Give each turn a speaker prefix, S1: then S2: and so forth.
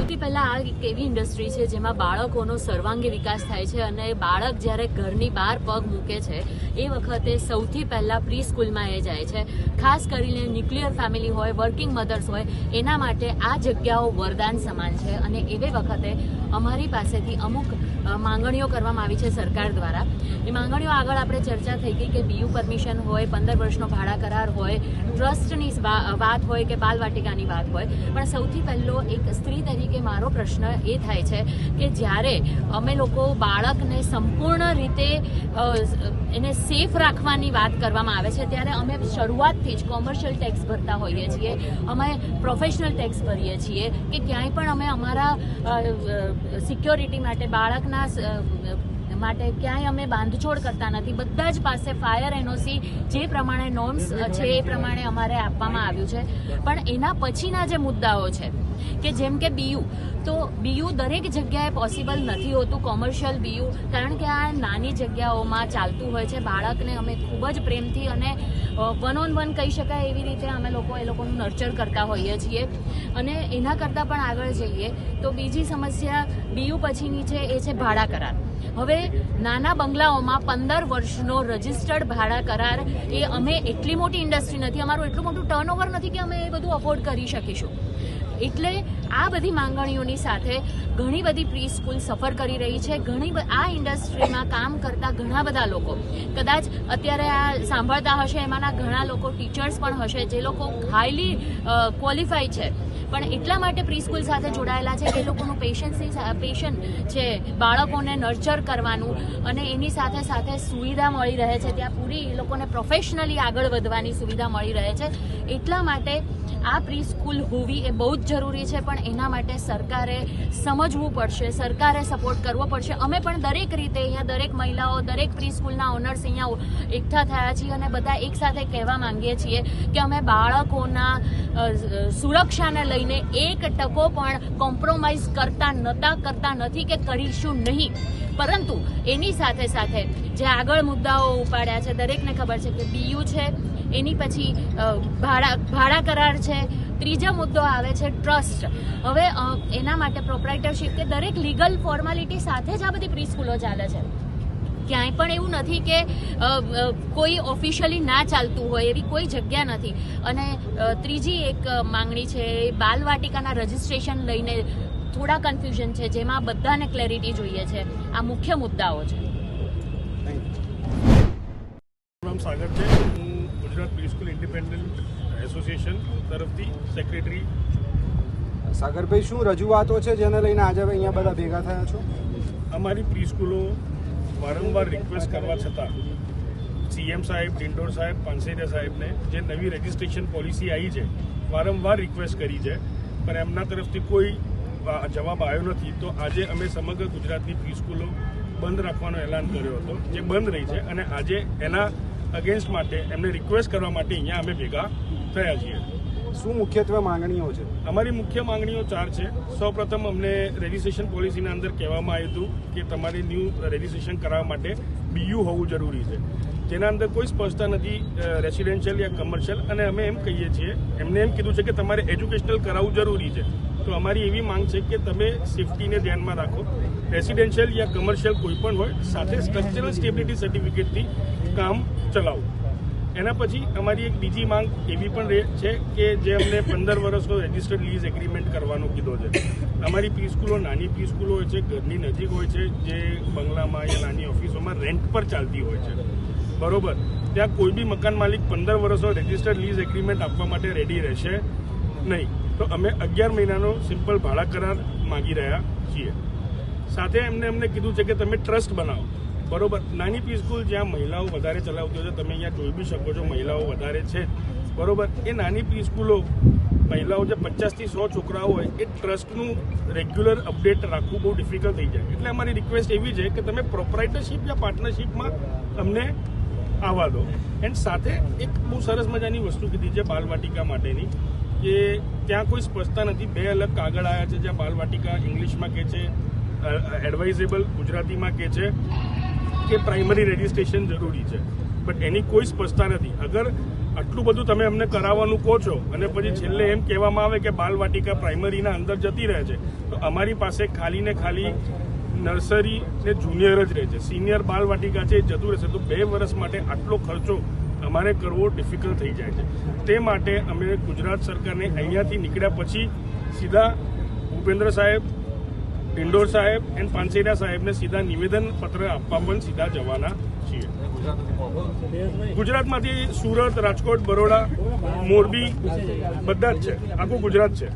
S1: સૌથી પહેલા આ એક એવી ઇન્ડસ્ટ્રી છે જેમાં બાળકોનો સર્વાંગી વિકાસ થાય છે અને બાળક જ્યારે ઘરની બહાર પગ મૂકે છે એ વખતે સૌથી પહેલા પ્રી સ્કૂલમાં એ જાય છે. ખાસ કરીને ન્યુક્લિયર ફેમિલી હોય, વર્કિંગ મધર્સ હોય, એના માટે આ જગ્યાઓ વરદાન સમાન છે. અને એવી વખતે અમારી પાસેથી અમુક માંગણીઓ કરવામાં આવી છે સરકાર દ્વારા. એ માંગણીઓ આગળ આપણે ચર્ચા થઈ ગઈ કે બીયુ પરમિશન હોય, 15 વર્ષનો ભાડા કરાર હોય, ટ્રસ્ટની વાત હોય કે બાલવાટિકાની વાત હોય. પણ સૌથી પહેલો એક સ્ત્રી તરીકે મારો પ્રશ્ન એ થાય છે કે જ્યારે અમે લોકો બાળકને સંપૂર્ણ રીતે એને સેફ રાખવાની વાત કરવામાં આવે છે ત્યારે અમે શરૂઆતથી જ કોમર્શિયલ ટેક્સ ભરતા હોઈએ છીએ, અમે પ્રોફેશનલ ટેક્સ ભરીએ છીએ કે ક્યાંય પણ અમે અમારા સિક્યોરિટી માટે બાળકના માટે ક્યાંય અમે બાંધછોડ કરતા નથી. બધા જ પાસે ફાયર એનઓસી જે પ્રમાણે નોર્મ્સ છે એ પ્રમાણે અમારે આપવામાં આવ્યું છે. પણ એના પછીના જે મુદ્દાઓ છે કે જેમ કે બીયુ, તો બીયુ દરેક જગ્યાએ પોસિબલ નથી હોતું, કોમર્શિયલ બીયુ, કારણ કે આ નાની જગ્યાઓમાં ચાલતું હોય છે. બાળકને અમે ખૂબ જ પ્રેમથી અને વન ઓન વન કહી શકાય એવી રીતે અમે લોકો એ લોકોનું નર્ચર કરતા હોઈએ છીએ. અને એના કરતાં પણ આગળ જઈએ તો બીજી સમસ્યા બીયુ પછીની છે એ છે ભાડા કરાર. હવે નાના બંગલાઓમાં 15 વર્ષનો રજિસ્ટર્ડ ભાડા કરાર, એ અમે એટલી મોટી ઇન્ડસ્ટ્રી નથી, અમારું એટલું મોટું ટર્નઓવર નથી કે અમે એ બધું અફોર્ડ કરી શકીશું. એટલે આ બધી માંગણીઓની સાથે ઘણી બધી પ્રી સ્કૂલ સફર કરી રહી છે. આ ઇન્ડસ્ટ્રીમાં કામ કરતા ઘણા બધા લોકો કદાચ અત્યારે આ સાંભળતા હશે, એમાંના ઘણા લોકો ટીચર્સ પણ હશે જે લોકો હાઈલી ક્વોલિફાઈડ છે, પણ એટલા માટે પ્રી સ્કૂલ સાથે જોડાયેલા છે કે એ લોકોનું પેશન છે બાળકોને નર્ચર કરવાનું, અને એની સાથે સાથે સુવિધા મળી રહે છે, ત્યાં પૂરી એ લોકોને પ્રોફેશનલી આગળ વધવાની સુવિધા મળી રહે છે. એટલા માટે આ પ્રી સ્કૂલ હોવી એ બહુ જ જરૂરી છે. પણ એના માટે સરકારે સમજવું પડશે, સરકારે સપોર્ટ કરવો પડશે. અમે પણ દરેક રીતે અહીંયા દરેક મહિલાઓ, દરેક પ્રી સ્કૂલના ઓનર્સ અહીંયા એકઠા થયા છીએ અને બધા એક સાથે કહેવા માંગીએ છીએ કે અમે બાળકોના સુરક્ષાને લઈને 1% પણ કોમ્પ્રોમાઇઝ કરતા નથી કે કરીશું નહીં. પરંતુ એની સાથે સાથે જે આગળ મુદ્દાઓ ઉપાડ્યા છે, દરેકને ખબર છે કે બીયુ છે, એની પછી ભાડા કરાર છે, ત્રીજો મુદ્દો આવે છે ટ્રસ્ટ. હવે એના માટે પ્રોપ્રાઇટરશિપ કે દરેક લીગલ ફોર્માલિટી સાથે જ આ બધી પ્રી સ્કૂલો ચાલે છે. ક્યાંય પણ એવું નથી કે કોઈ ઓફિશિયલી ના ચાલતું હોય એવી કોઈ જગ્યા નથી. અને ત્રીજી એક માંગણી છે બાલવાટિકાના રજિસ્ટ્રેશન લઈને થોડા કન્ફ્યુઝન છે, જેમાં બધાને ક્લેરિટી જોઈએ છે. આ મુખ્ય મુદ્દાઓ છે.
S2: સાગર છે, હું Gujarat pre school independent association તરફથી સેક્રેટરી.
S3: સાગરભાઈ, શું રજૂઆતો છે જેને લઈને આજે અહીંયા બધા ભેગા થયા છો?
S2: અમારી પ્રી સ્કૂલો વારંવાર રિક્વેસ્ટ કરવા છતાં સીએમ સાહેબ, ડિંડોર સાહેબ, પાનસેરિયા સાહેબને જે નવી રજિસ્ટ્રેશન પોલિસી આવી છે વારંવાર રિક્વેસ્ટ કરી છે, પણ એમના તરફથી કોઈ જવાબ આવ્યો નથી. તો આજે અમે સમગ્ર ગુજરાતની પ્રી સ્કૂલો બંધ રાખવાનો એલાન કર્યો હતો, જે બંધ રહી છે. અને આજે એના અગેન્સ્ટ માટે એમને રિક્વેસ્ટ કરવા માટે અહીંયા અમે ભેગા થયા છીએ.
S3: શું મુખ્યત્વે માંગણીઓ છે?
S2: અમારી મુખ્ય માંગણીઓ 4 છે. સૌપ્રથમ અમને રજિસ્ટ્રેશન પોલિસીના અંદર કહેવામાં આવ્યું હતું કે તમારે ન્યૂ રજિસ્ટ્રેશન કરાવવા માટે બીયુ હોવું જરૂરી છે, જેના અંદર કોઈ સ્પષ્ટતા નથી રેસિડેન્શિયલ યા કમર્શિયલ. અને અમે એમ કહીએ છીએ, એમને એમ કીધું છે કે તમારે એજ્યુકેશનલ કરાવવું જરૂરી છે. તો અમારી એવી માંગ છે કે તમે સેફટીને ધ્યાનમાં રાખો, રેસિડેન્શિયલ યા કમર્શિયલ કોઈ પણ હોય, સાથે સ્ટ્રક્ચરલ સ્ટેબિલિટી સર્ટિફિકેટથી કામ ચલાવો. એના પછી અમારી એક બીજી માંગ એવી પણ છે કે જે અમને 15 વર્ષનો રજિસ્ટર્ડ લીઝ એગ્રીમેન્ટ કરવાનો કીધો છે. અમારી પ્રી સ્કૂલો નાની પ્રી સ્કૂલો હોય છે, ઘરની નજીક હોય છે, જે બંગલામાં યા નાની ઓફિસોમાં રેન્ટ પર ચાલતી હોય છે, બરોબર. ત્યાં કોઈ બી મકાન માલિક 15 વર્ષનો રજિસ્ટર્ડ લીઝ એગ્રીમેન્ટ આપવા માટે રેડી રહેશે નહીં. તો અમે 11 મહિનાનો સિમ્પલ ભાડા કરાર માગી રહ્યા છીએ. સાથે એમને કીધું છે કે તમે ટ્રસ્ટ બનાવો, બરોબર. નાની પ્રી સ્કૂલ જ્યાં મહિલાઓ વધારે ચલાવતી હોય છે, તમે અહીંયા જોઈ બી શકો છો મહિલાઓ વધારે છે, બરોબર. એ નાની પ્રી સ્કૂલો મહિલાઓ જે 50 થી 100 છોકરાઓ હોય, એ ટ્રસ્ટનું રેગ્યુલર અપડેટ રાખવું બહુ ડિફિકલ્ટ થઈ જાય. એટલે અમારી રિક્વેસ્ટ એવી છે કે તમે પ્રોપ્રાઇટરશિપ યા પાર્ટનરશિપમાં અમને આવવા દો. એન્ડ સાથે એક બહુ સરસ મજાની વસ્તુ કીધી છે બાલવાટિકા માટેની, કે ત્યાં કોઈ સ્પષ્ટતા નથી. 2 અલગ કાગળ આવ્યા છે, જ્યાં બાલવાટિકા ઇંગ્લિશમાં કહે છે, એડવાઇઝેબલ ગુજરાતીમાં કહે છે કે પ્રાઇમરી રજિસ્ટ્રેશન જરૂરી છે, બટ એની કોઈ સ્પષ્ટતા નથી. અગર આટલું બધું તમે અમને કરાવવાનું કહો છો અને પછી છેલ્લે એમ કહેવામાં આવે કે બાલવાટિકા પ્રાઇમરીના અંદર જતી રહે છે, તો અમારી પાસે ખાલી ને ખાલી નર્સરી ને જુનિયર જ રહે છે. સિનિયર બાલવાટિકા છે એ જતું રહેશે, તો 2 વર્ષ માટે આટલો ખર્ચો અમારે કરવો ડિફિકલ્ટ થઈ જાય છે. તે માટે અમે ગુજરાત સરકારને અહીંયાથી નીકળ્યા પછી સીધા ભૂપેન્દ્ર સાહેબ, ડિંડોર સાહેબ અને પાનસેરિયા સાહેબને સીધા નિવેદન પત્ર આપવા પણ સીધા જવાના છીએ. ગુજરાતમાંથી સુરત, રાજકોટ, બરોડા, મોરબી બધા જ છે, આખું ગુજરાત છે.